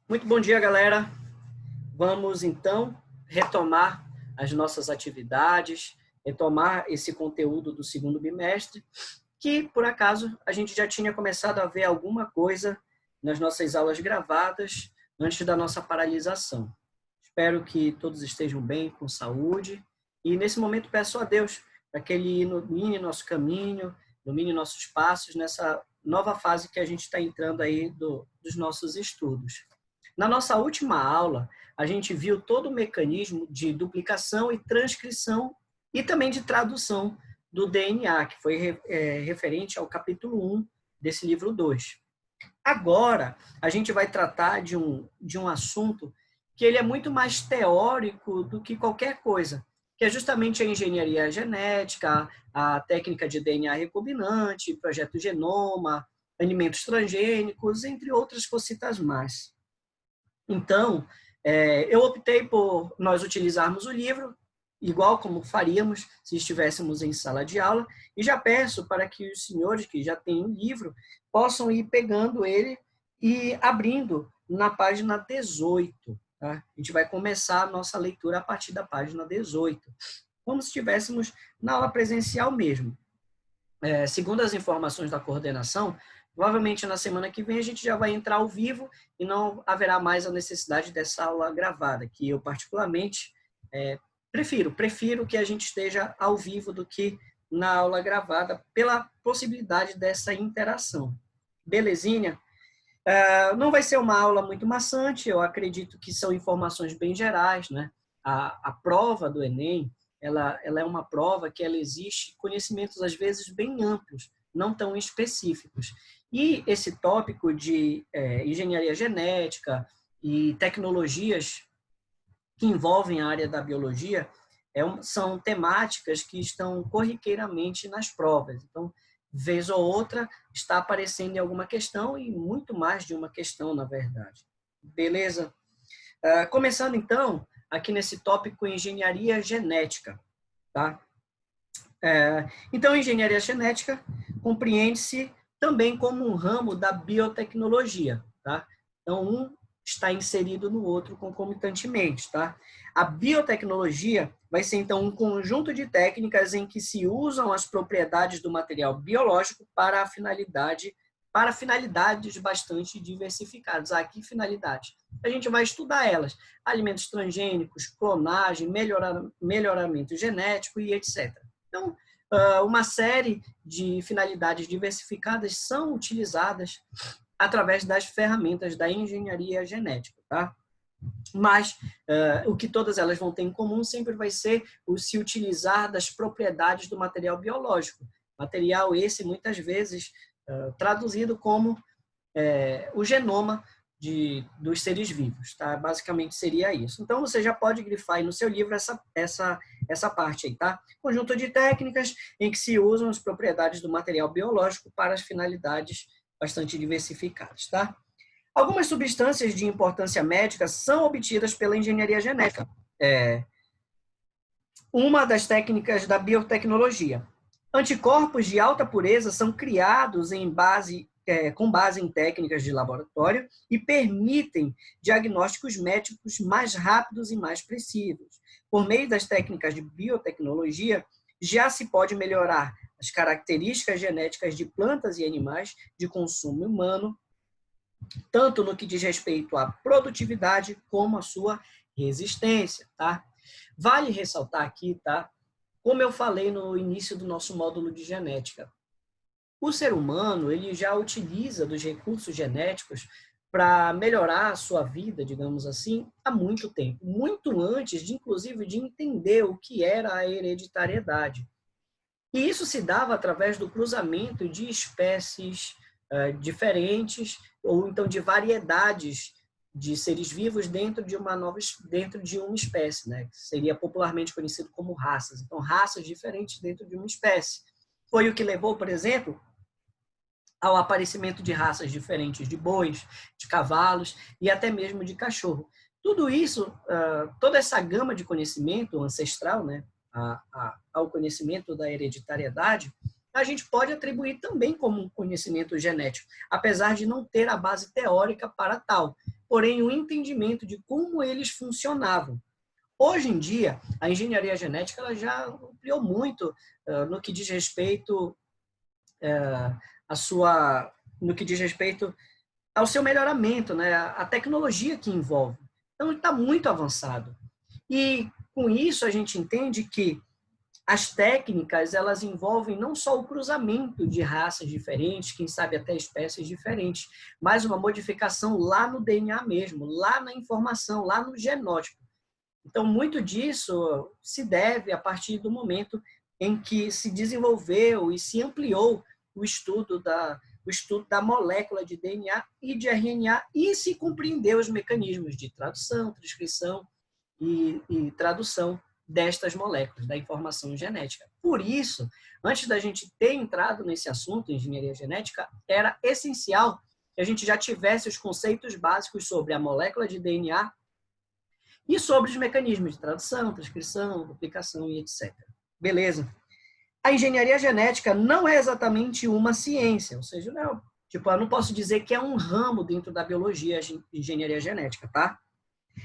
Muito bom dia, galera. Vamos, então, retomar as nossas atividades, retomar esse conteúdo do segundo bimestre, que, por acaso, a gente já tinha começado a ver alguma coisa nas nossas aulas gravadas antes da nossa paralisação. Espero que todos estejam bem, com saúde, e nesse momento peço a Deus para que Ele ilumine nosso caminho, ilumine nossos passos nessa nova fase que a gente está entrando aí dos nossos estudos. Na nossa última aula, a gente viu todo o mecanismo de duplicação e transcrição e também de tradução do DNA, que foi referente ao capítulo 1 desse livro 2. Agora, a gente vai tratar de um assunto que ele é muito mais teórico do que qualquer coisa, que é justamente a engenharia genética, a técnica de DNA recombinante, projeto genoma, alimentos transgênicos, entre outras cositas mais. Então, eu optei por nós utilizarmos o livro, igual como faríamos se estivéssemos em sala de aula, e já peço para que os senhores que já têm o livro possam ir pegando ele e abrindo na página 18. Tá? A gente vai começar a nossa leitura a partir da página 18, como se estivéssemos na aula presencial mesmo. Segundo as informações da coordenação, provavelmente na semana que vem a gente já vai entrar ao vivo e não haverá mais a necessidade dessa aula gravada, que eu particularmente prefiro que a gente esteja ao vivo do que na aula gravada, pela possibilidade dessa interação. Belezinha? Não vai ser uma aula muito maçante, eu acredito que são informações bem gerais, né? A prova do Enem, ela é uma prova que ela exige conhecimentos, às vezes, bem amplos, não tão específicos. E esse tópico de engenharia genética e tecnologias que envolvem a área da biologia são temáticas que estão corriqueiramente nas provas. Então, vez ou outra, está aparecendo em alguma questão e muito mais de uma questão, na verdade. Beleza? Começando, então, aqui nesse tópico engenharia genética. Tá? Então, engenharia genética compreende-se também como um ramo da biotecnologia. Tá? Então, um está inserido no outro concomitantemente. Tá? A biotecnologia vai ser, então, um conjunto de técnicas em que se usam as propriedades do material biológico para finalidades bastante diversificadas. Que finalidade? A gente vai estudar elas. Alimentos transgênicos, clonagem, melhoramento genético e etc. Então, uma série de finalidades diversificadas são utilizadas através das ferramentas da engenharia genética, tá? Mas o que todas elas vão ter em comum sempre vai ser o se utilizar das propriedades do material biológico. Material esse, muitas vezes, traduzido como o genoma dos seres vivos. Tá? Basicamente seria isso. Então, você já pode grifar aí no seu livro essa parte aí, tá? Conjunto de técnicas em que se usam as propriedades do material biológico para as finalidades bastante diversificadas, tá? Algumas substâncias de importância médica são obtidas pela engenharia genética. Uma das técnicas da biotecnologia. Anticorpos de alta pureza são criados com base em técnicas de laboratório e permitem diagnósticos médicos mais rápidos e mais precisos. Por meio das técnicas de biotecnologia, já se pode melhorar as características genéticas de plantas e animais de consumo humano, tanto no que diz respeito à produtividade como à sua resistência, tá? Vale ressaltar aqui, tá? Como eu falei no início do nosso módulo de genética, o ser humano ele já utiliza dos recursos genéticos para melhorar a sua vida, digamos assim, há muito tempo, muito antes de, inclusive, de entender o que era a hereditariedade. E isso se dava através do cruzamento de espécies diferentes ou então de variedades de seres vivos dentro de uma espécie, né? Que seria popularmente conhecido como raças. Então, raças diferentes dentro de uma espécie. Foi o que levou, por exemplo, ao aparecimento de raças diferentes de bois, de cavalos e até mesmo de cachorro. Tudo isso, toda essa gama de conhecimento ancestral, né, ao conhecimento da hereditariedade, a gente pode atribuir também como um conhecimento genético, apesar de não ter a base teórica para tal. porém o entendimento de como eles funcionavam. Hoje em dia, a engenharia genética ela já ampliou muito no que diz respeito no que diz respeito ao seu melhoramento, né? A tecnologia que envolve. Então, está muito avançado. E, com isso, a gente entende que as técnicas, elas envolvem não só o cruzamento de raças diferentes, quem sabe até espécies diferentes, mas uma modificação lá no DNA mesmo, lá na informação, lá no genótipo. Então, muito disso se deve a partir do momento em que se desenvolveu e se ampliou o estudo da molécula de DNA e de RNA e se compreendeu os mecanismos de tradução, transcrição e tradução destas moléculas, da informação genética. Por isso, antes da gente ter entrado nesse assunto, engenharia genética, era essencial que a gente já tivesse os conceitos básicos sobre a molécula de DNA e sobre os mecanismos de tradução, transcrição, duplicação e etc. Beleza. A engenharia genética não é exatamente uma ciência, ou seja, não, tipo, eu não posso dizer que é um ramo dentro da biologia, engenharia genética, tá?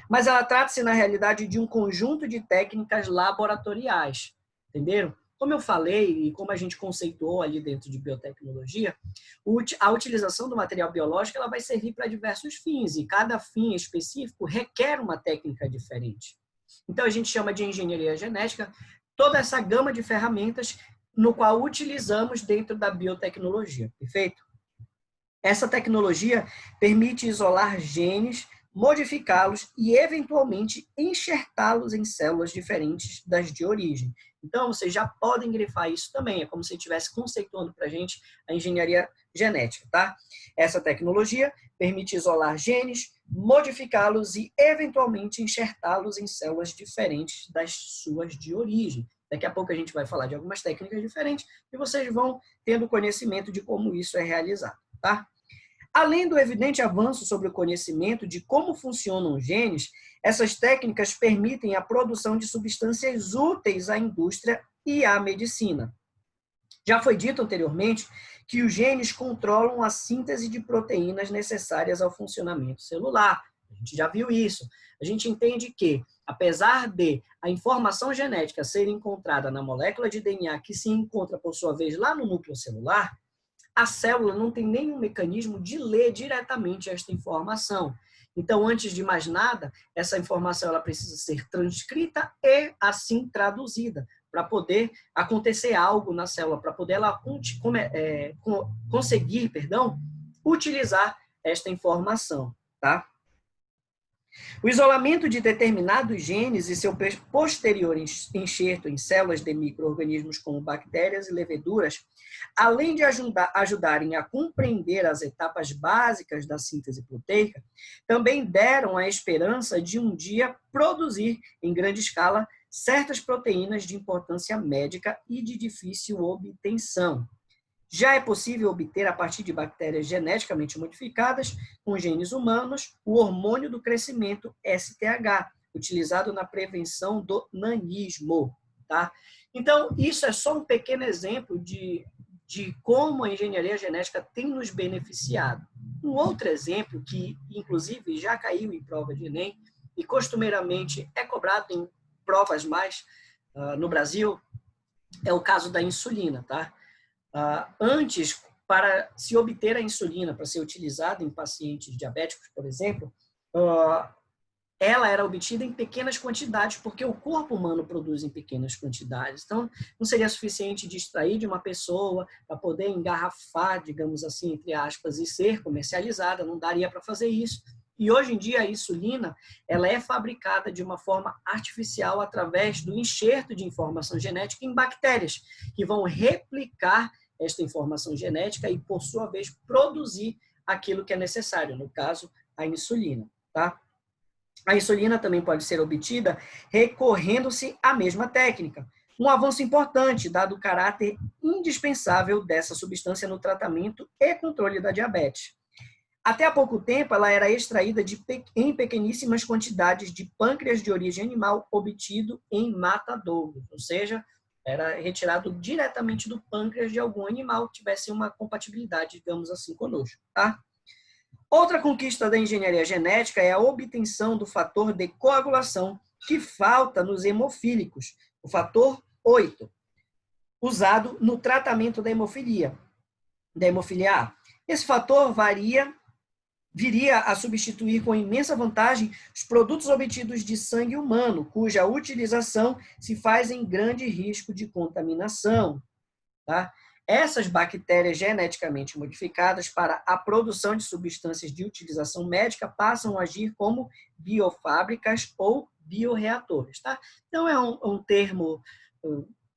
Mas ela trata-se, na realidade, de um conjunto de técnicas laboratoriais, entenderam? Como eu falei e como a gente conceituou ali dentro de biotecnologia, a utilização do material biológico ela vai servir para diversos fins, e cada fim específico requer uma técnica diferente. Então, a gente chama de engenharia genética toda essa gama de ferramentas no qual utilizamos dentro da biotecnologia, perfeito? Essa tecnologia permite isolar genes, modificá-los e, eventualmente, enxertá-los em células diferentes das de origem. Então, vocês já podem grifar isso também. É como se estivesse conceituando para a gente a engenharia genética, tá? Essa tecnologia permite isolar genes, modificá-los e, eventualmente, enxertá-los em células diferentes das suas de origem. Daqui a pouco a gente vai falar de algumas técnicas diferentes e vocês vão tendo conhecimento de como isso é realizado, tá? Além do evidente avanço sobre o conhecimento de como funcionam os genes, essas técnicas permitem a produção de substâncias úteis à indústria e à medicina. Já foi dito anteriormente que os genes controlam a síntese de proteínas necessárias ao funcionamento celular. A gente já viu isso. A gente entende que, apesar de a informação genética ser encontrada na molécula de DNA, que se encontra, por sua vez, lá no núcleo celular, a célula não tem nenhum mecanismo de ler diretamente esta informação. Então, antes de mais nada, essa informação ela precisa ser transcrita e, assim, traduzida, para poder acontecer algo na célula, para poder ela conseguir, utilizar esta informação, tá? O isolamento de determinados genes e seu posterior enxerto em células de micro-organismos como bactérias e leveduras, além de ajudarem a compreender as etapas básicas da síntese proteica, também deram a esperança de um dia produzir, em grande escala, certas proteínas de importância médica e de difícil obtenção. Já é possível obter, a partir de bactérias geneticamente modificadas, com genes humanos, o hormônio do crescimento, STH, utilizado na prevenção do nanismo. Tá? Então, isso é só um pequeno exemplo de como a engenharia genética tem nos beneficiado. Um outro exemplo, que inclusive já caiu em prova de Enem, e costumeiramente é cobrado em provas mais no Brasil, é o caso da insulina, tá? Antes, para se obter a insulina para ser utilizada em pacientes diabéticos, por exemplo, ela era obtida em pequenas quantidades, porque o corpo humano produz em pequenas quantidades. Então, não seria suficiente de extrair de uma pessoa para poder engarrafar, digamos assim, entre aspas, e ser comercializada, não daria para fazer isso. E hoje em dia a insulina ela é fabricada de uma forma artificial através do enxerto de informação genética em bactérias, que vão replicar esta informação genética e, por sua vez, produzir aquilo que é necessário, no caso, a insulina. Tá? A insulina também pode ser obtida recorrendo-se à mesma técnica. Um avanço importante, dado o caráter indispensável dessa substância no tratamento e controle da diabetes. Até há pouco tempo, ela era extraída em pequeníssimas quantidades de pâncreas de origem animal obtido em matadouros, ou seja, era retirado diretamente do pâncreas de algum animal que tivesse uma compatibilidade, digamos assim, conosco. Tá? Outra conquista da engenharia genética é a obtenção do fator de coagulação que falta nos hemofílicos, o fator 8, usado no tratamento da hemofilia A. Esse fator viria a substituir com imensa vantagem os produtos obtidos de sangue humano, cuja utilização se faz em grande risco de contaminação. Tá? Essas bactérias geneticamente modificadas para a produção de substâncias de utilização médica passam a agir como biofábricas ou bioreatores. Tá? Então, é um termo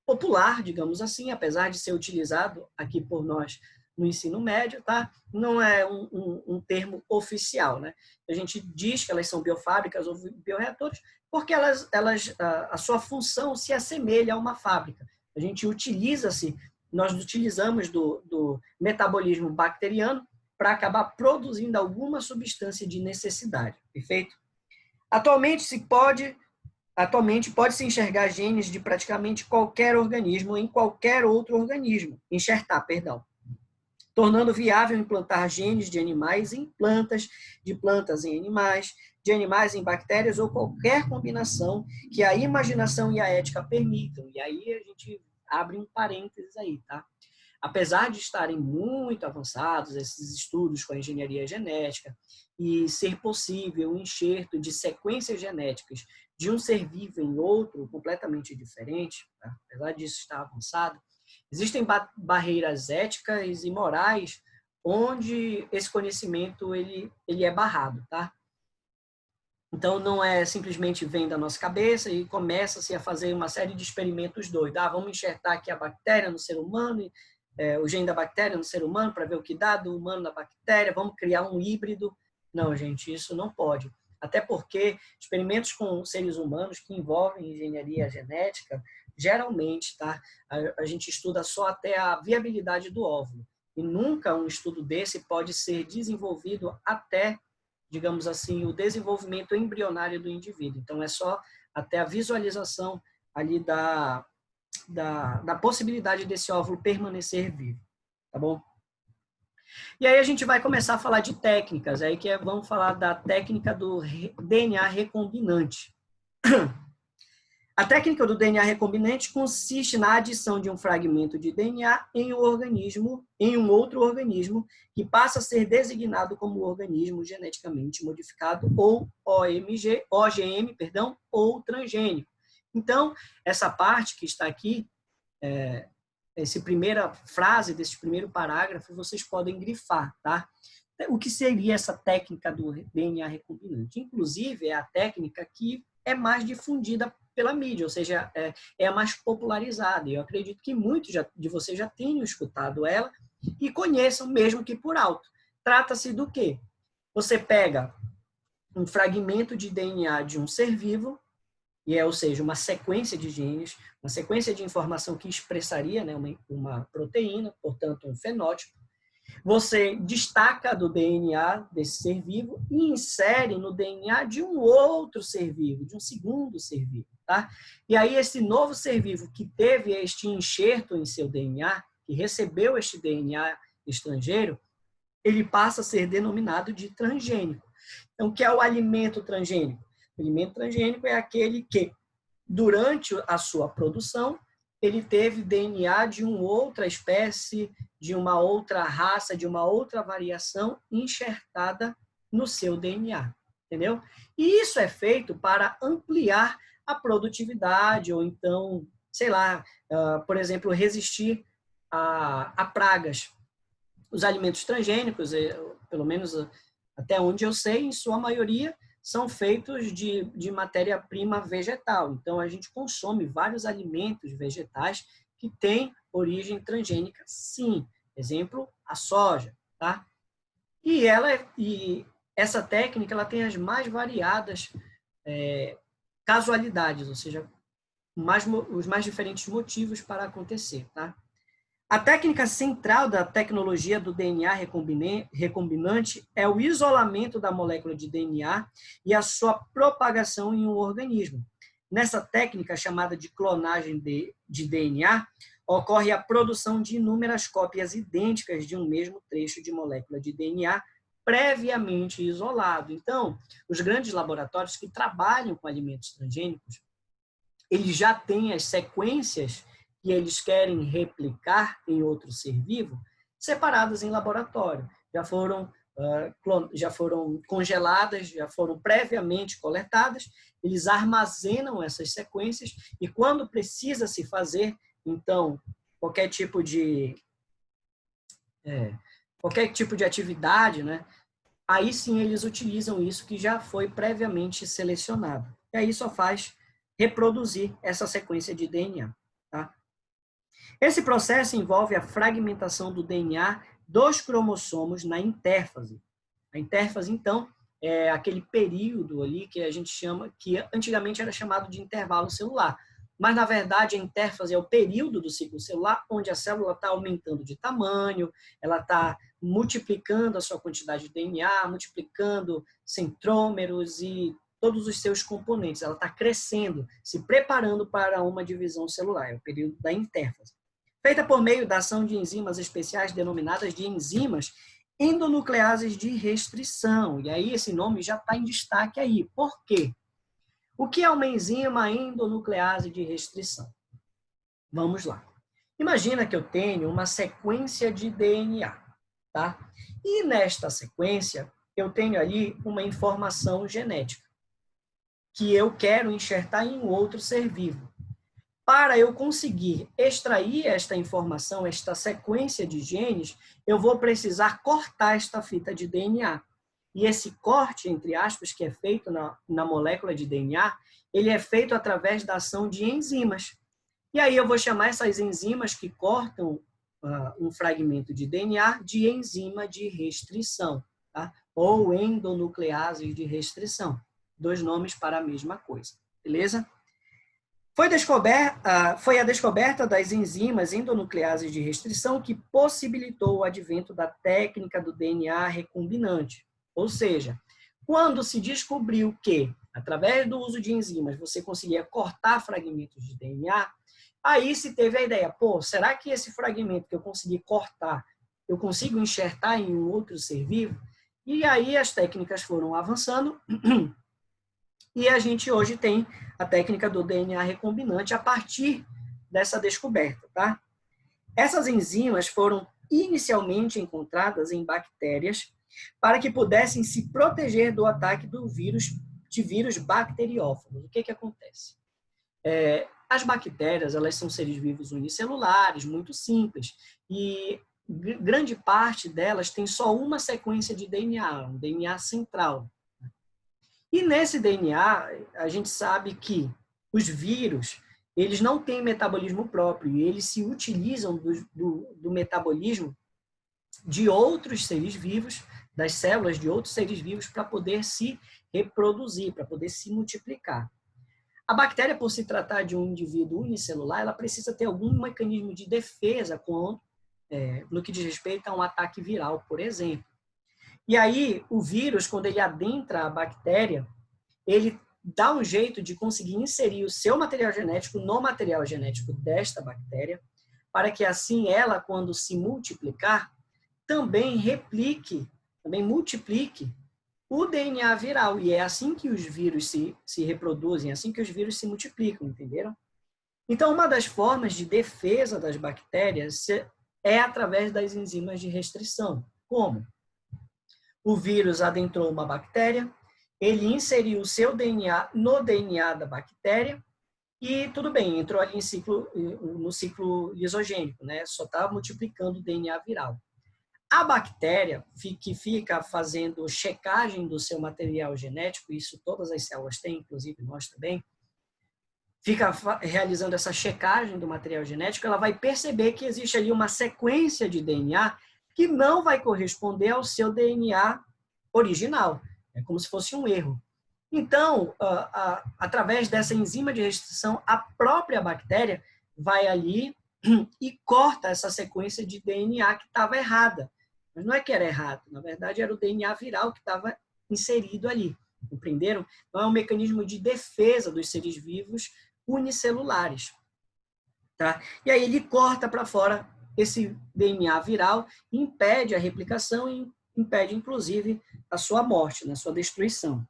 popular, digamos assim, apesar de ser utilizado aqui por nós no ensino médio, tá? Não é um termo oficial. Né? A gente diz que elas são biofábricas ou bioreatores porque a sua função se assemelha a uma fábrica. A gente nós utilizamos do metabolismo bacteriano para acabar produzindo alguma substância de necessidade, perfeito? Atualmente pode-se enxergar genes de praticamente qualquer organismo em qualquer outro organismo, tornando viável implantar genes de animais em plantas, de plantas em animais, de animais em bactérias ou qualquer combinação que a imaginação e a ética permitam. E aí a gente abre um parênteses aí, tá? Apesar de estarem muito avançados esses estudos com a engenharia genética e ser possível o enxerto de sequências genéticas de um ser vivo em outro completamente diferente, tá? Apesar disso estar avançado, existem barreiras éticas e morais onde esse conhecimento ele é barrado, tá? Então, não é simplesmente vem da nossa cabeça e começa-se a fazer uma série de experimentos doidos. Vamos enxertar aqui a bactéria no ser humano, o gene da bactéria no ser humano para ver o que dá do humano na bactéria, vamos criar um híbrido. Não, gente, isso não pode. Até porque experimentos com seres humanos que envolvem engenharia genética, geralmente, tá? A gente estuda só até a viabilidade do óvulo. E nunca um estudo desse pode ser desenvolvido até, digamos assim, o desenvolvimento embrionário do indivíduo. Então, é só até a visualização ali da possibilidade desse óvulo permanecer vivo, tá bom? E aí a gente vai começar a falar de técnicas, aí vamos falar da técnica do DNA recombinante. A técnica do DNA recombinante consiste na adição de um fragmento de DNA em um outro organismo, que passa a ser designado como organismo geneticamente modificado, ou OGM, ou transgênico. Então, essa parte que está aqui, essa primeira frase desse primeiro parágrafo, vocês podem grifar, tá? O que seria essa técnica do DNA recombinante? Inclusive, é a técnica que é mais difundida pela mídia, ou seja, é a mais popularizada. E eu acredito que muitos de vocês já tenham escutado ela e conheçam, mesmo que por alto. Trata-se do quê? Você pega um fragmento de DNA de um ser vivo, ou seja, uma sequência de genes, uma sequência de informação que expressaria, né, uma proteína, portanto, um fenótipo. Você destaca do DNA desse ser vivo e insere no DNA de um outro ser vivo, de um segundo ser vivo. Tá? E aí esse novo ser vivo que teve este enxerto em seu DNA, que recebeu este DNA estrangeiro, ele passa a ser denominado de transgênico. Então, o que é o alimento transgênico? O alimento transgênico é aquele que, durante a sua produção, ele teve DNA de uma outra espécie, de uma outra raça, de uma outra variação enxertada no seu DNA, entendeu? E isso é feito para ampliar a produtividade, ou então, sei lá, por exemplo, resistir a pragas. Os alimentos transgênicos, pelo menos até onde eu sei, em sua maioria, são feitos de matéria-prima vegetal. Então, a gente consome vários alimentos vegetais que têm origem transgênica, sim. Exemplo, a soja. Tá? E essa técnica ela tem as mais variadas casualidades, ou seja, os mais diferentes motivos para acontecer. Tá? A técnica central da tecnologia do DNA recombinante é o isolamento da molécula de DNA e a sua propagação em um organismo. Nessa técnica, chamada de clonagem de DNA, ocorre a produção de inúmeras cópias idênticas de um mesmo trecho de molécula de DNA previamente isolado. Então, os grandes laboratórios que trabalham com alimentos transgênicos, eles já têm as sequências que eles querem replicar em outro ser vivo separadas em laboratório. Já foram congeladas, já foram previamente coletadas, eles armazenam essas sequências e quando precisa se fazer, então, qualquer tipo de atividade, né? Aí sim eles utilizam isso que já foi previamente selecionado. E aí só faz reproduzir essa sequência de DNA. Tá? Esse processo envolve a fragmentação do DNA dos cromossomos na intérfase. A intérfase, então, é aquele período ali que a gente chama, que antigamente era chamado de intervalo celular. Mas, na verdade, a intérfase é o período do ciclo celular onde a célula está aumentando de tamanho, ela está multiplicando a sua quantidade de DNA, multiplicando centrômeros e todos os seus componentes. Ela está crescendo, se preparando para uma divisão celular. É o período da intérfase. Feita por meio da ação de enzimas especiais denominadas de enzimas endonucleases de restrição. E aí esse nome já está em destaque aí. Por quê? O que é uma enzima endonuclease de restrição? Vamos lá. Imagina que eu tenho uma sequência de DNA, tá? E nesta sequência, eu tenho ali uma informação genética que eu quero enxertar em um outro ser vivo. Para eu conseguir extrair esta informação, esta sequência de genes, eu vou precisar cortar esta fita de DNA. E esse corte, entre aspas, que é feito na molécula de DNA, ele é feito através da ação de enzimas. E aí eu vou chamar essas enzimas que cortam um fragmento de DNA de enzima de restrição, tá? Ou endonuclease de restrição. 2 nomes para a mesma coisa, beleza? Foi a descoberta das enzimas endonucleases de restrição que possibilitou o advento da técnica do DNA recombinante. Ou seja, quando se descobriu que, através do uso de enzimas, você conseguia cortar fragmentos de DNA, aí se teve a ideia, será que esse fragmento que eu consegui cortar, eu consigo enxertar em um outro ser vivo? E aí as técnicas foram avançando e a gente hoje tem a técnica do DNA recombinante a partir dessa descoberta, tá? Essas enzimas foram inicialmente encontradas em bactérias para que pudessem se proteger do ataque de vírus bacteriófagos. O que acontece? As bactérias, elas são seres vivos unicelulares, muito simples, e grande parte delas tem só uma sequência de DNA, um DNA central. E nesse DNA, a gente sabe que os vírus, eles não têm metabolismo próprio, e eles se utilizam do metabolismo de outros seres vivos, das células de outros seres vivos, para poder se reproduzir, para poder se multiplicar. A bactéria, por se tratar de um indivíduo unicelular, ela precisa ter algum mecanismo de defesa no que diz respeito a um ataque viral, por exemplo. E aí, o vírus, quando ele adentra a bactéria, ele dá um jeito de conseguir inserir o seu material genético no material genético desta bactéria, para que assim ela, quando se multiplicar, também multiplique o DNA viral. E é assim que os vírus se reproduzem, é assim que os vírus se multiplicam, entenderam? Então, uma das formas de defesa das bactérias é através das enzimas de restrição. Como? O vírus adentrou uma bactéria, ele inseriu o seu DNA no DNA da bactéria e tudo bem, entrou ali no ciclo lisogênico, né? Só está multiplicando o DNA viral. A bactéria que fica fazendo checagem do seu material genético, isso todas as células têm, inclusive nós também, fica realizando essa checagem do material genético, ela vai perceber que existe ali uma sequência de DNA que não vai corresponder ao seu DNA original. É como se fosse um erro. Então, através dessa enzima de restrição, a própria bactéria vai ali e corta essa sequência de DNA que estava errada. Mas não é que era errado, na verdade era o DNA viral que estava inserido ali. Compreenderam? Então é um mecanismo de defesa dos seres vivos unicelulares. Tá? E aí ele corta para fora esse DNA viral, impede a replicação impede, inclusive, a sua morte, a sua destruição.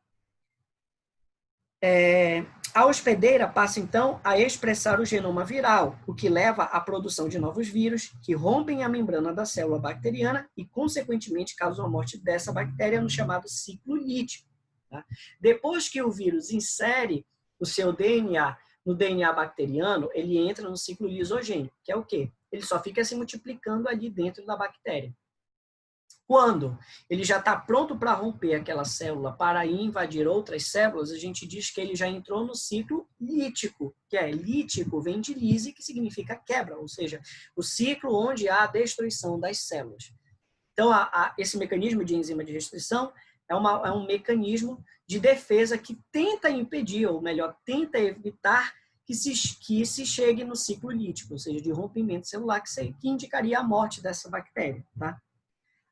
A hospedeira passa, então, a expressar o genoma viral, o que leva à produção de novos vírus que rompem a membrana da célula bacteriana e, consequentemente, causam a morte dessa bactéria no chamado ciclo lítico. Tá? Depois que o vírus insere o seu DNA no DNA bacteriano, ele entra no ciclo lisogênico, que é o quê? Ele só fica se multiplicando ali dentro da bactéria. Quando ele já está pronto para romper aquela célula para ir invadir outras células, a gente diz que ele já entrou no ciclo lítico, que é lítico, vem de lise, que significa quebra, ou seja, o ciclo onde há a destruição das células. Então, esse mecanismo de enzima de restrição é um mecanismo de defesa que tenta impedir, ou melhor, tenta evitar que se chegue no ciclo lítico, ou seja, de rompimento celular, que indicaria a morte dessa bactéria, tá?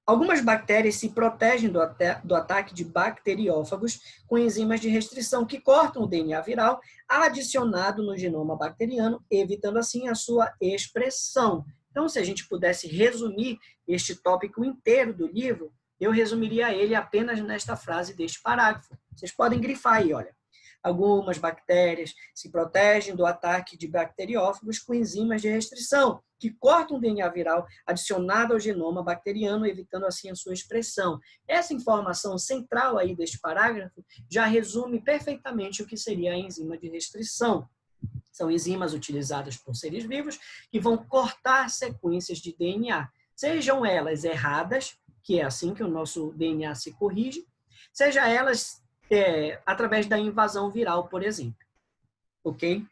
Algumas bactérias se protegem do ataque de bacteriófagos com enzimas de restrição que cortam o DNA viral adicionado no genoma bacteriano, evitando assim a sua expressão. Então, se a gente pudesse resumir este tópico inteiro do livro, eu resumiria ele apenas nesta frase deste parágrafo. Vocês podem grifar aí, olha. Algumas bactérias se protegem do ataque de bacteriófagos com enzimas de restrição, que cortam o DNA viral adicionado ao genoma bacteriano, evitando assim a sua expressão. Essa informação central aí deste parágrafo já resume perfeitamente o que seria a enzima de restrição. São enzimas utilizadas por seres vivos que vão cortar sequências de DNA, sejam elas erradas, que é assim que o nosso DNA se corrige, seja elas através da invasão viral, por exemplo. Ok?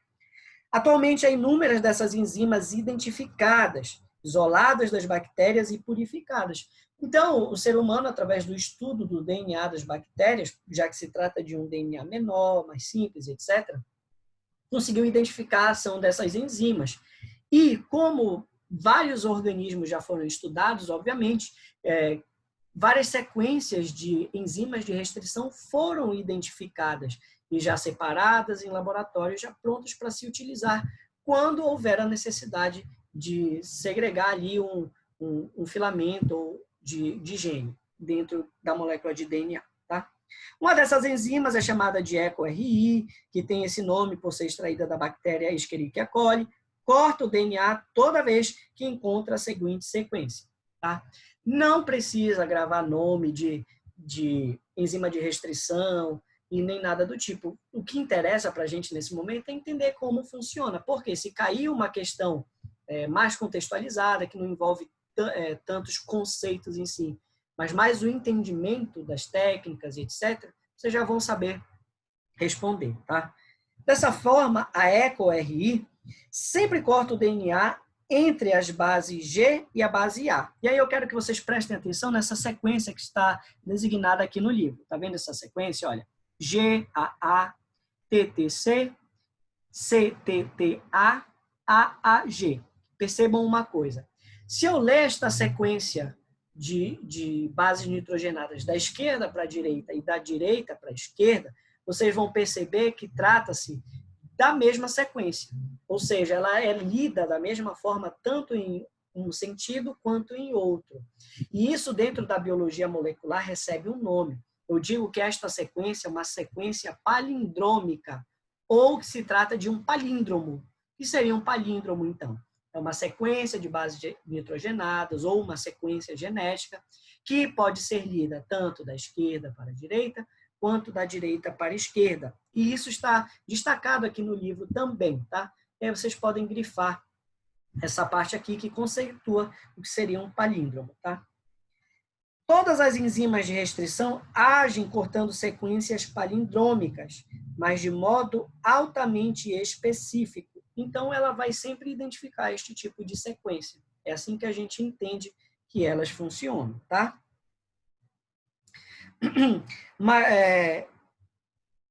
Atualmente, há inúmeras dessas enzimas identificadas, isoladas das bactérias e purificadas. Então, o ser humano, através do estudo do DNA das bactérias, já que se trata de um DNA menor, mais simples, etc., conseguiu identificar a ação dessas enzimas. E como vários organismos já foram estudados, obviamente, várias sequências de enzimas de restrição foram identificadas e já separadas em laboratórios, já prontos para se utilizar quando houver a necessidade de segregar ali um filamento de gene dentro da molécula de DNA. Tá? Uma dessas enzimas é chamada de EcoRI, que tem esse nome por ser extraída da bactéria Escherichia coli, corta o DNA toda vez que encontra a seguinte sequência. Tá? Não precisa gravar nome de enzima de restrição e nem nada do tipo. O que interessa para a gente nesse momento é entender como funciona, porque se cair uma questão mais contextualizada, que não envolve tantos conceitos em si, mas mais o entendimento das técnicas, etc., vocês já vão saber responder. Tá? Dessa forma, a EcoRI sempre corta o DNA entre as bases G e a base A. E aí eu quero que vocês prestem atenção nessa sequência que está designada aqui no livro. Tá vendo essa sequência? Olha, GAA, TTC, CTTA, AAG. Percebam uma coisa. Se eu ler esta sequência de bases nitrogenadas da esquerda para a direita e da direita para a esquerda, vocês vão perceber que trata-se da mesma sequência. Ou seja, ela é lida da mesma forma, tanto em um sentido quanto em outro. E isso, dentro da biologia molecular, recebe um nome. Eu digo que esta sequência é uma sequência palindrômica, ou que se trata de um palíndromo. O que seria um palíndromo, então? É uma sequência de bases nitrogenadas ou uma sequência genética que pode ser lida tanto da esquerda para a direita, quanto da direita para a esquerda. E isso está destacado aqui no livro também, tá? E aí vocês podem grifar essa parte aqui que conceitua o que seria um palíndromo, tá? Todas as enzimas de restrição agem cortando sequências palindrômicas, mas de modo altamente específico. Então, ela vai sempre identificar este tipo de sequência. É assim que a gente entende que elas funcionam, tá?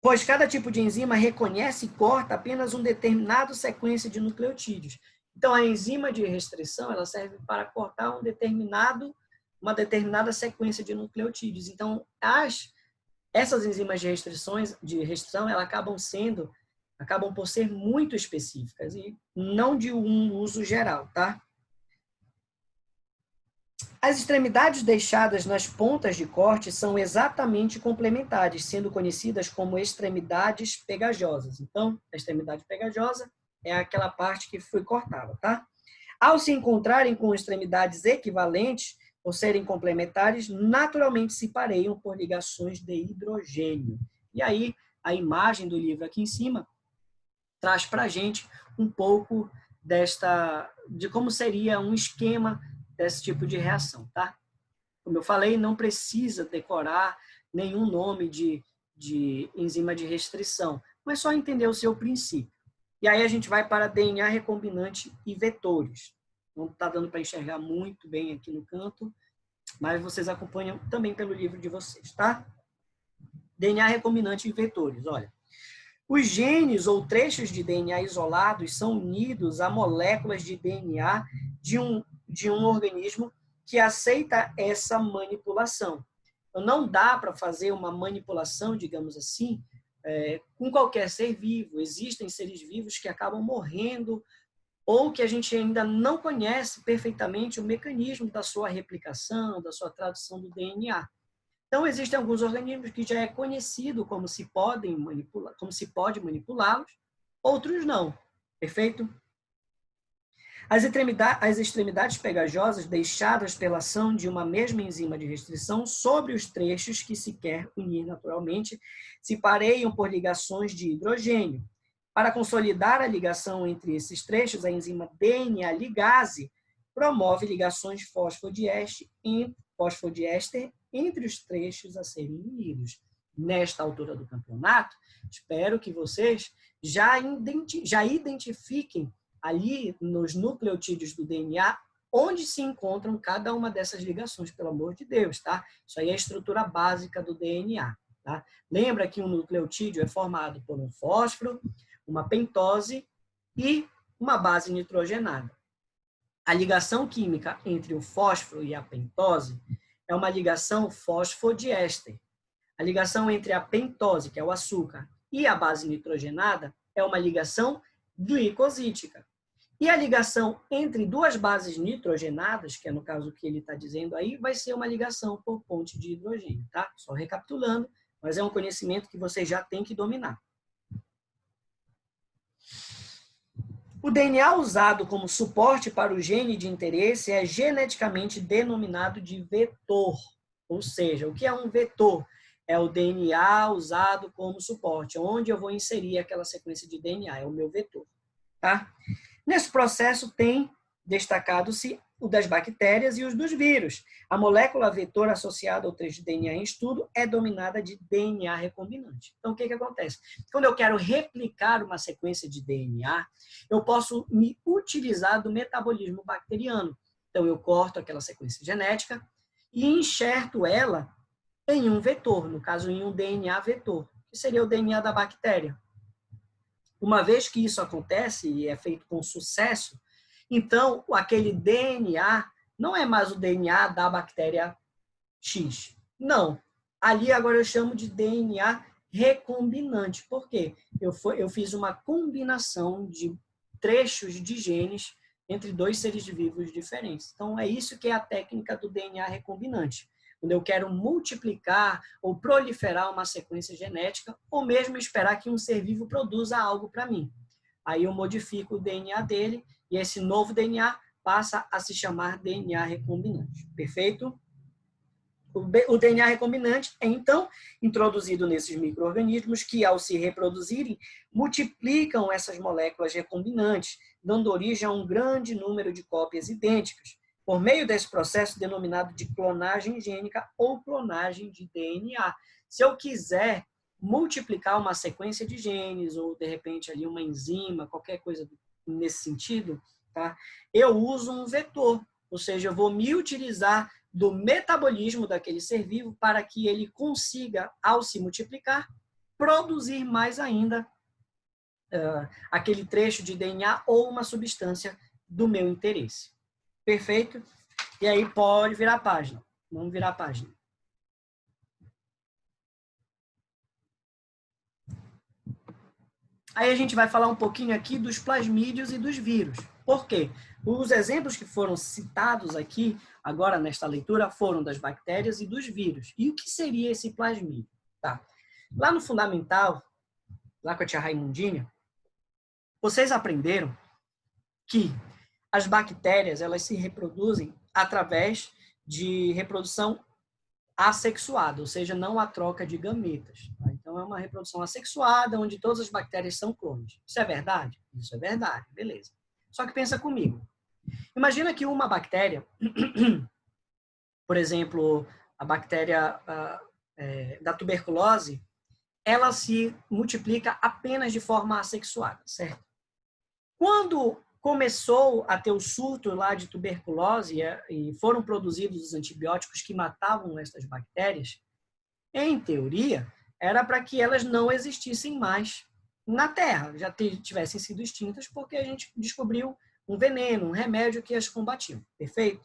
Pois cada tipo de enzima reconhece e corta apenas uma determinada sequência de nucleotídeos. Então, a enzima de restrição ela serve para cortar uma determinada sequência de nucleotídeos. Então, essas enzimas de restrição elas acabam por ser muito específicas e não de um uso geral, tá? As extremidades deixadas nas pontas de corte são exatamente complementares, sendo conhecidas como extremidades pegajosas. Então, a extremidade pegajosa é aquela parte que foi cortada, tá? Ao se encontrarem com extremidades equivalentes, ou serem complementares, naturalmente se pareiam por ligações de hidrogênio. E aí, a imagem do livro aqui em cima traz para a gente um pouco de como seria um esquema desse tipo de reação, tá? Como eu falei, não precisa decorar nenhum nome de enzima de restrição, mas só entender o seu princípio. E aí a gente vai para DNA recombinante e vetores. Não está dando para enxergar muito bem aqui no canto, mas vocês acompanham também pelo livro de vocês, tá? DNA recombinante e vetores, olha. Os genes ou trechos de DNA isolados são unidos a moléculas de DNA de um organismo que aceita essa manipulação. Então, não dá para fazer uma manipulação, digamos assim, com qualquer ser vivo. Existem seres vivos que acabam morrendo ou que a gente ainda não conhece perfeitamente o mecanismo da sua replicação, da sua tradução do DNA. Então, existem alguns organismos que já é conhecido como se pode manipulá-los, outros não. Perfeito? As extremidades pegajosas deixadas pela ação de uma mesma enzima de restrição sobre os trechos que se quer unir naturalmente se pareiam por ligações de hidrogênio. Para consolidar a ligação entre esses trechos, a enzima DNA ligase promove ligações fosfodiéster entre os trechos a serem unidos. Nesta altura do campeonato, espero que vocês já identifiquem ali nos nucleotídeos do DNA onde se encontram cada uma dessas ligações, pelo amor de Deus, tá? Isso aí é a estrutura básica do DNA, tá? Lembra que um nucleotídeo é formado por um fósforo, uma pentose e uma base nitrogenada. A ligação química entre o fósforo e a pentose é uma ligação fosfodiéster. A ligação entre a pentose, que é o açúcar, e a base nitrogenada é uma ligação glicosítica. E a ligação entre duas bases nitrogenadas, que é no caso que ele está dizendo aí, vai ser uma ligação por ponte de hidrogênio, tá? Só recapitulando, mas é um conhecimento que vocês já têm que dominar. O DNA usado como suporte para o gene de interesse é geneticamente denominado de vetor. Ou seja, o que é um vetor? É o DNA usado como suporte, onde eu vou inserir aquela sequência de DNA, é o meu vetor. Tá? Nesse processo tem destacado-se o das bactérias e os dos vírus. A molécula vetor associada ao trecho de DNA em estudo é dominada de DNA recombinante. Então, o que acontece? Quando eu quero replicar uma sequência de DNA, eu posso me utilizar do metabolismo bacteriano. Então, eu corto aquela sequência genética e enxerto ela em um vetor, no caso, em um DNA vetor, que seria o DNA da bactéria. Uma vez que isso acontece e é feito com sucesso, então aquele DNA não é mais o DNA da bactéria X. Não. Ali agora eu chamo de DNA recombinante. Por quê? Eu fiz uma combinação de trechos de genes entre dois seres vivos diferentes. Então, é isso que é a técnica do DNA recombinante. Quando eu quero multiplicar ou proliferar uma sequência genética, ou mesmo esperar que um ser vivo produza algo para mim. Aí eu modifico o DNA dele e esse novo DNA passa a se chamar DNA recombinante. Perfeito? O DNA recombinante é, então, introduzido nesses micro-organismos que, ao se reproduzirem, multiplicam essas moléculas recombinantes, dando origem a um grande número de cópias idênticas, por meio desse processo denominado de clonagem gênica ou clonagem de DNA. Se eu quiser multiplicar uma sequência de genes, ou, de repente, ali uma enzima, qualquer coisa nesse sentido, tá? Eu uso um vetor, ou seja, eu vou me utilizar do metabolismo daquele ser vivo para que ele consiga, ao se multiplicar, produzir mais ainda aquele trecho de DNA ou uma substância do meu interesse. Perfeito? E aí pode virar a página. Vamos virar a página. Aí a gente vai falar um pouquinho aqui dos plasmídios e dos vírus. Por quê? Os exemplos que foram citados aqui, agora nesta leitura, foram das bactérias e dos vírus. E o que seria esse plasmídio? Tá. Lá no Fundamental, lá com a tia Raimundinha, vocês aprenderam que as bactérias, elas se reproduzem através de reprodução assexuada, ou seja, não a troca de gametas. Tá? Então, é uma reprodução assexuada, onde todas as bactérias são clones. Isso é verdade? Isso é verdade, beleza. Só que pensa comigo. Imagina que uma bactéria, por exemplo, a bactéria da tuberculose, ela se multiplica apenas de forma assexuada, certo? Quando começou a ter o surto lá de tuberculose e foram produzidos os antibióticos que matavam essas bactérias, em teoria, era para que elas não existissem mais na Terra, já tivessem sido extintas, porque a gente descobriu um veneno, um remédio que as combatiu, perfeito?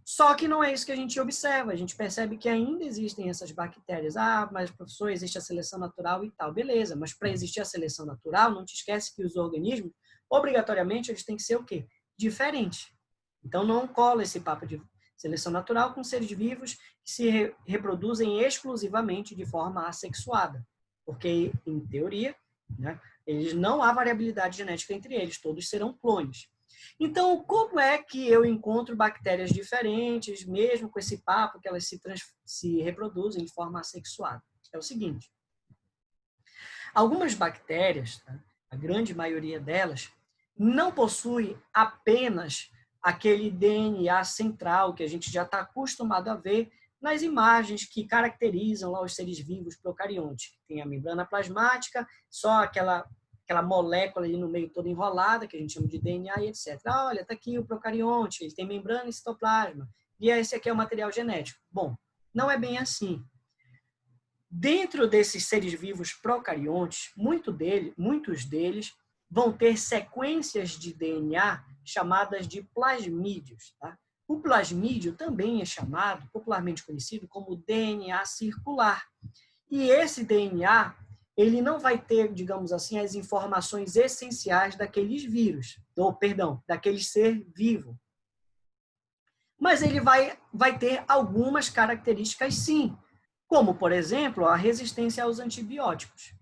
Só que não é isso que a gente observa, a gente percebe que ainda existem essas bactérias. Ah, mas professor, existe a seleção natural e tal, beleza, mas para existir a seleção natural, não te esquece que os organismos, obrigatoriamente, eles têm que ser o quê? Diferentes. Então não cola esse papo de seleção natural com seres vivos que se reproduzem exclusivamente de forma assexuada, porque, em teoria, né, eles não há variabilidade genética entre eles, todos serão clones. Então, como é que eu encontro bactérias diferentes, mesmo com esse papo que elas se reproduzem de forma assexuada? É o seguinte, algumas bactérias, tá, a grande maioria delas, não possui apenas aquele DNA central que a gente já está acostumado a ver nas imagens que caracterizam lá os seres vivos procariontes. Tem a membrana plasmática, só aquela molécula ali no meio toda enrolada, que a gente chama de DNA e etc. Ah, olha, está aqui o procarionte, ele tem membrana e citoplasma, e esse aqui é o material genético. Bom, não é bem assim. Dentro desses seres vivos procariontes, muitos deles vão ter sequências de DNA chamadas de plasmídios. Tá? O plasmídio também é chamado, popularmente conhecido, como DNA circular. E esse DNA, ele não vai ter, digamos assim, as informações essenciais daqueles vírus, daquele ser vivo. Mas ele vai ter algumas características, sim, como, por exemplo, a resistência aos antibióticos.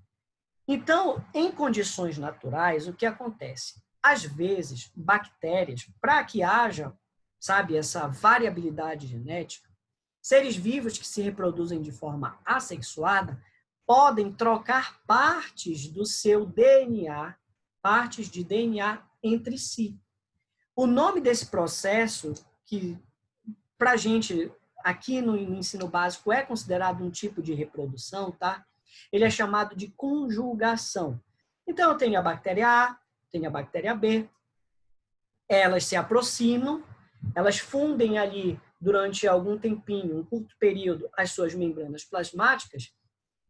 Então, em condições naturais, o que acontece? Às vezes, bactérias, para que haja, sabe, essa variabilidade genética, seres vivos que se reproduzem de forma assexuada podem trocar partes do seu DNA, partes de DNA entre si. O nome desse processo, que para a gente aqui no ensino básico é considerado um tipo de reprodução, tá? Ele é chamado de conjugação. Então, eu tenho a bactéria A, tenho a bactéria B, elas se aproximam, elas fundem ali durante algum tempinho, um curto período, as suas membranas plasmáticas,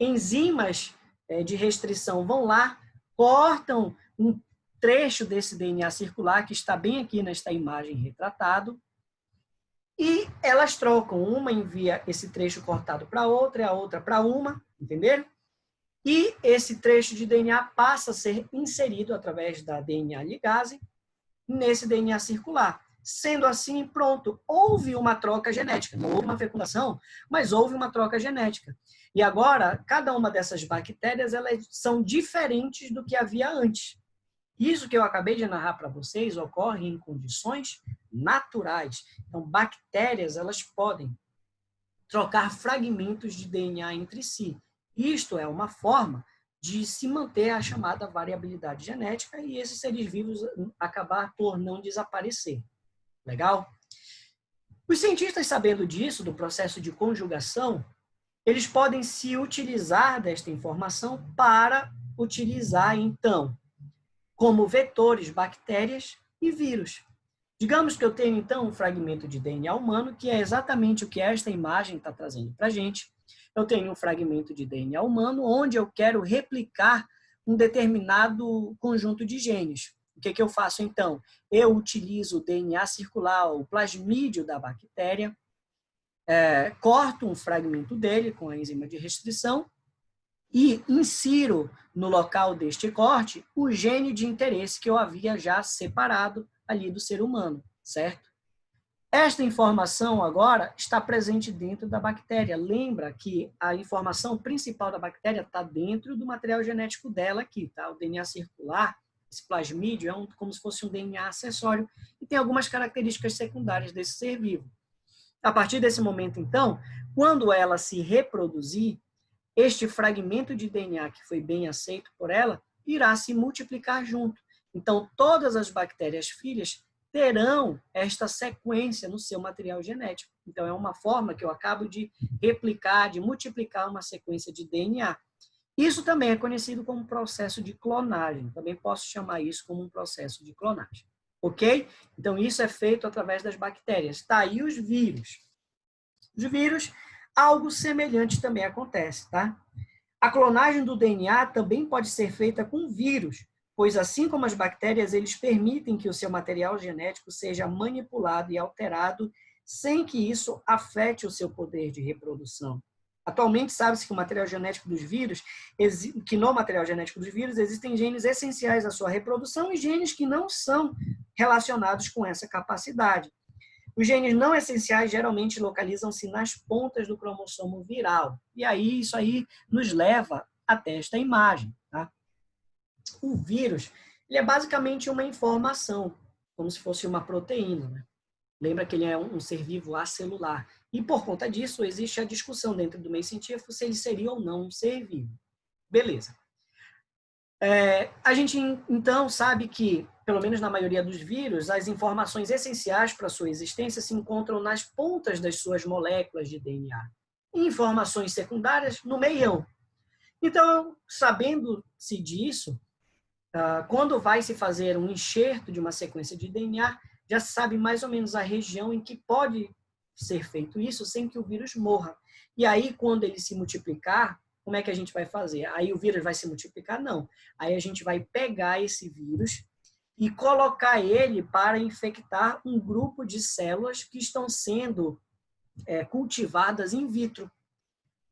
enzimas de restrição vão lá, cortam um trecho desse DNA circular, que está bem aqui nesta imagem retratado, e elas trocam, uma envia esse trecho cortado para outra, e a outra para uma, entenderam? E esse trecho de DNA passa a ser inserido através da DNA ligase nesse DNA circular. Sendo assim, pronto, houve uma troca genética. Não houve uma fecundação, mas houve uma troca genética. E agora, cada uma dessas bactérias, elas são diferentes do que havia antes. Isso que eu acabei de narrar para vocês ocorre em condições naturais. Então, bactérias, elas podem trocar fragmentos de DNA entre si. Isto é uma forma de se manter a chamada variabilidade genética e esses seres vivos acabar por não desaparecer. Legal? Os cientistas, sabendo disso, do processo de conjugação, eles podem se utilizar desta informação para utilizar, então, como vetores, bactérias e vírus. Digamos que eu tenho, então, um fragmento de DNA humano, que é exatamente o que esta imagem está trazendo para a gente. Eu tenho um fragmento de DNA humano, onde eu quero replicar um determinado conjunto de genes. O que eu faço, então? Eu utilizo o DNA circular, o plasmídio da bactéria, corto um fragmento dele com a enzima de restrição e insiro no local deste corte o gene de interesse que eu havia já separado ali do ser humano, certo? Esta informação agora está presente dentro da bactéria. Lembra que a informação principal da bactéria está dentro do material genético dela aqui, tá? O DNA circular, esse plasmídio, como se fosse um DNA acessório e tem algumas características secundárias desse ser vivo. A partir desse momento, então, quando ela se reproduzir, este fragmento de DNA que foi bem aceito por ela irá se multiplicar junto. Então, todas as bactérias filhas terão esta sequência no seu material genético. Então, é uma forma que eu acabo de replicar, de multiplicar uma sequência de DNA. Isso também é conhecido como processo de clonagem. Também posso chamar isso como um processo de clonagem. Ok? Então, isso é feito através das bactérias. Tá aí os vírus. Os vírus, algo semelhante também acontece, tá? A clonagem do DNA também pode ser feita com vírus, pois assim como as bactérias, eles permitem que o seu material genético seja manipulado e alterado sem que isso afete o seu poder de reprodução. Atualmente, sabe-se que o material genético dos vírus, que no material genético dos vírus existem genes essenciais à sua reprodução e genes que não são relacionados com essa capacidade. Os genes não essenciais geralmente localizam-se nas pontas do cromossomo viral. E aí, isso aí nos leva até esta imagem, tá? O vírus, ele é basicamente uma informação, como se fosse uma proteína, né? Lembra que ele é um ser vivo acelular. E por conta disso, existe a discussão dentro do meio científico se ele seria ou não um ser vivo. Beleza. A gente, então, sabe que, pelo menos na maioria dos vírus, as informações essenciais para a sua existência se encontram nas pontas das suas moléculas de DNA. E informações secundárias no meião. Então, sabendo-se disso, quando vai se fazer um enxerto de uma sequência de DNA, já se sabe mais ou menos a região em que pode ser feito isso sem que o vírus morra. E aí, quando ele se multiplicar, como é que a gente vai fazer? Aí o vírus vai se multiplicar? Não. Aí a gente vai pegar esse vírus e colocar ele para infectar um grupo de células que estão sendo cultivadas in vitro.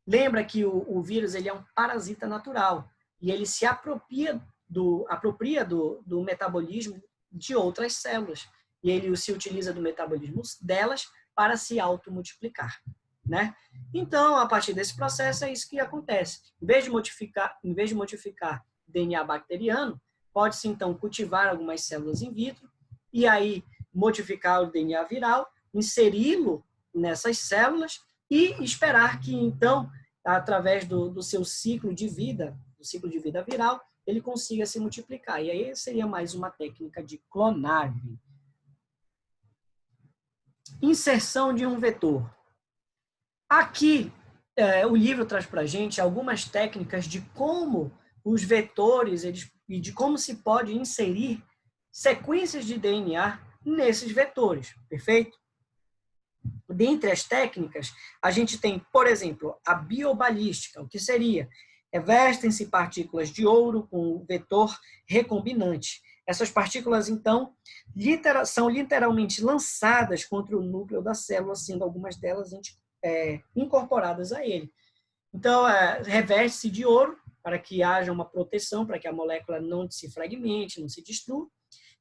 Lembra que o vírus ele é um parasita natural e ele se apropria do metabolismo de outras células. E ele se utiliza do metabolismo delas para se automultiplicar, né? Então, a partir desse processo, é isso que acontece. Em vez de modificar DNA bacteriano, pode-se, então, cultivar algumas células in vitro e aí modificar o DNA viral, inseri-lo nessas células e esperar que, então, através do seu ciclo de vida viral, ele consiga se multiplicar. E aí seria mais uma técnica de clonagem. Inserção de um vetor. Aqui, o livro traz para a gente algumas técnicas de como os vetores e de como se pode inserir sequências de DNA nesses vetores, perfeito? Dentre as técnicas, a gente tem, por exemplo, a biobalística, o que seria? Revestem-se partículas de ouro com o vetor recombinante. Essas partículas, então, são literalmente lançadas contra o núcleo da célula, sendo algumas delas incorporadas a ele. Então, reveste-se de ouro para que haja uma proteção, para que a molécula não se fragmente, não se destrua,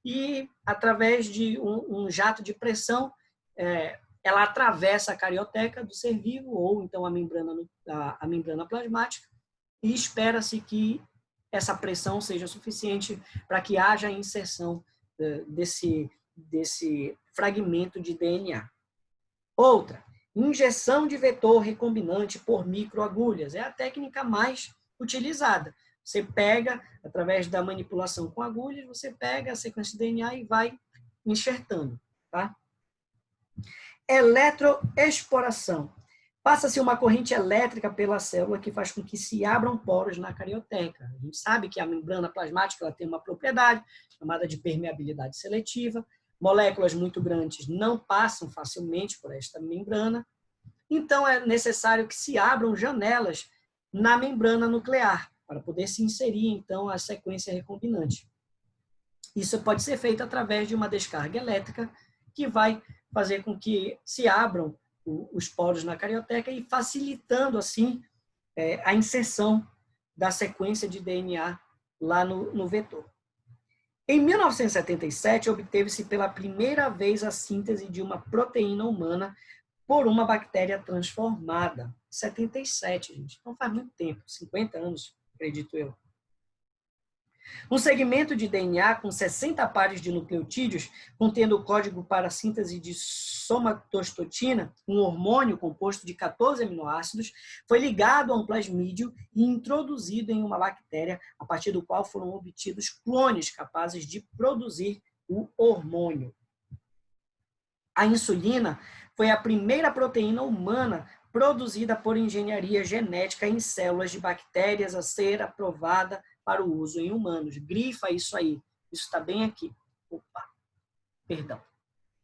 e através de um jato de pressão, ela atravessa a carioteca do ser vivo, ou então a membrana plasmática, e espera-se que essa pressão seja suficiente para que haja a inserção desse fragmento de DNA. Outra, injeção de vetor recombinante por microagulhas. É a técnica mais utilizada. Você pega, através da manipulação com agulhas, você pega a sequência de DNA e vai enxertando, tá? Eletroexporação. Passa-se uma corrente elétrica pela célula que faz com que se abram poros na carioteca. A gente sabe que a membrana plasmática ela tem uma propriedade chamada de permeabilidade seletiva. Moléculas muito grandes não passam facilmente por esta membrana. Então, é necessário que se abram janelas na membrana nuclear para poder se inserir, então, a sequência recombinante. Isso pode ser feito através de uma descarga elétrica que vai fazer com que se abram os poros na carioteca e facilitando, assim, a inserção da sequência de DNA lá no vetor. Em 1977, obteve-se pela primeira vez a síntese de uma proteína humana por uma bactéria transformada. 77, gente. Não faz muito tempo, 50 anos, acredito eu. Um segmento de DNA com 60 pares de nucleotídeos, contendo o código para a síntese de somatostatina, um hormônio composto de 14 aminoácidos, foi ligado a um plasmídio e introduzido em uma bactéria, a partir do qual foram obtidos clones capazes de produzir o hormônio. A insulina foi a primeira proteína humana produzida por engenharia genética em células de bactérias a ser aprovada para o uso em humanos. Grifa isso aí. Isso está bem aqui. Opa, perdão.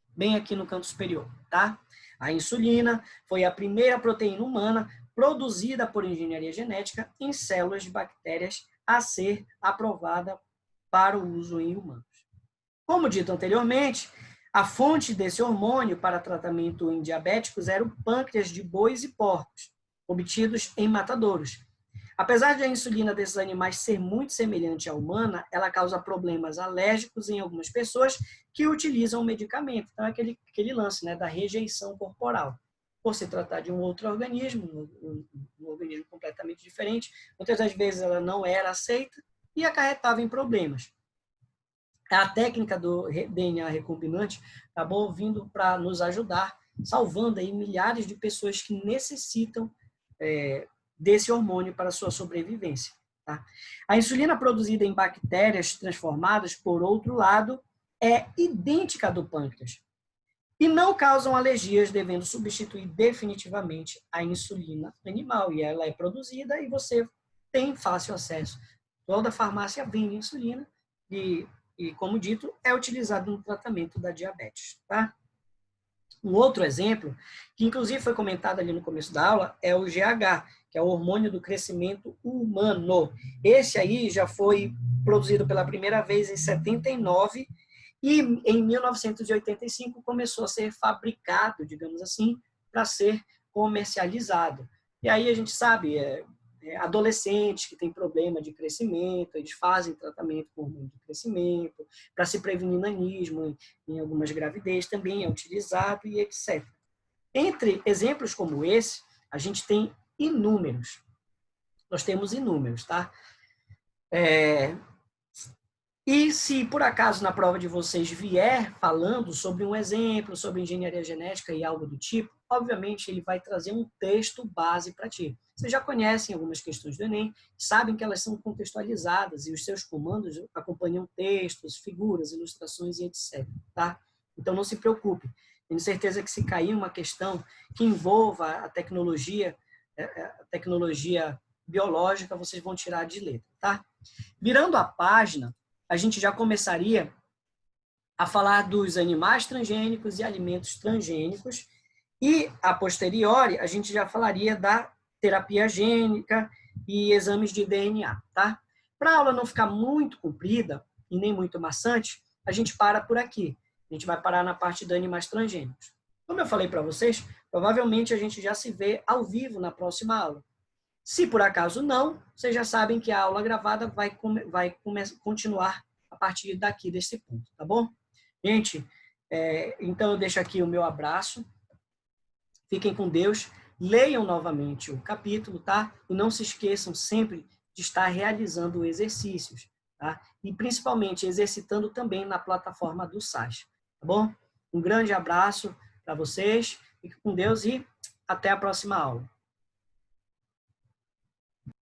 Bem aqui no canto superior, tá? A insulina foi a primeira proteína humana produzida por engenharia genética em células de bactérias a ser aprovada para o uso em humanos. Como dito anteriormente, a fonte desse hormônio para tratamento em diabéticos era o pâncreas de bois e porcos, obtidos em matadouros. Apesar de a insulina desses animais ser muito semelhante à humana, ela causa problemas alérgicos em algumas pessoas que utilizam o medicamento. Então, é aquele lance, né, da rejeição corporal. Por se tratar de um outro organismo, um organismo completamente diferente, muitas das vezes ela não era aceita e acarretava em problemas. A técnica do DNA recombinante acabou vindo para nos ajudar, salvando aí milhares de pessoas que necessitam desse hormônio para sua sobrevivência. Tá? A insulina produzida em bactérias transformadas, por outro lado, é idêntica à do pâncreas e não causam alergias, devendo substituir definitivamente a insulina animal. E ela é produzida e você tem fácil acesso. Toda farmácia vende insulina e como dito, é utilizado no tratamento da diabetes. Tá? Um outro exemplo, que inclusive foi comentado ali no começo da aula, é o GH, que é o hormônio do crescimento humano. Esse aí já foi produzido pela primeira vez em 79 e em 1985 começou a ser fabricado, digamos assim, para ser comercializado. E aí a gente sabe, adolescentes que têm problema de crescimento, eles fazem tratamento com hormônio de crescimento, para se prevenir nanismo em algumas gravidez também é utilizado e etc. Entre exemplos como esse, a gente tem inúmeros. Nós temos inúmeros, tá? E se por acaso na prova de vocês vier falando sobre um exemplo, sobre engenharia genética e algo do tipo, obviamente ele vai trazer um texto base para ti. Vocês já conhecem algumas questões do Enem, sabem que elas são contextualizadas e os seus comandos acompanham textos, figuras, ilustrações e etc. Tá? Então não se preocupe. Tenho certeza que se cair uma questão que envolva a tecnologia biológica, vocês vão tirar de letra. Tá? Virando a página, a gente já começaria a falar dos animais transgênicos e alimentos transgênicos e, a posteriori, a gente já falaria da terapia gênica e exames de DNA, tá? Para a aula não ficar muito comprida e nem muito maçante, a gente para por aqui. A gente vai parar na parte de animais transgênicos. Como eu falei para vocês, provavelmente a gente já se vê ao vivo na próxima aula. Se por acaso não, vocês já sabem que a aula gravada vai continuar a partir daqui desse ponto, tá bom? Gente, então eu deixo aqui o meu abraço. Fiquem com Deus. Leiam novamente o capítulo, tá? E não se esqueçam sempre de estar realizando exercícios, tá? E principalmente exercitando também na plataforma do SAS, tá bom? Um grande abraço para vocês. Fiquem com Deus e até a próxima aula.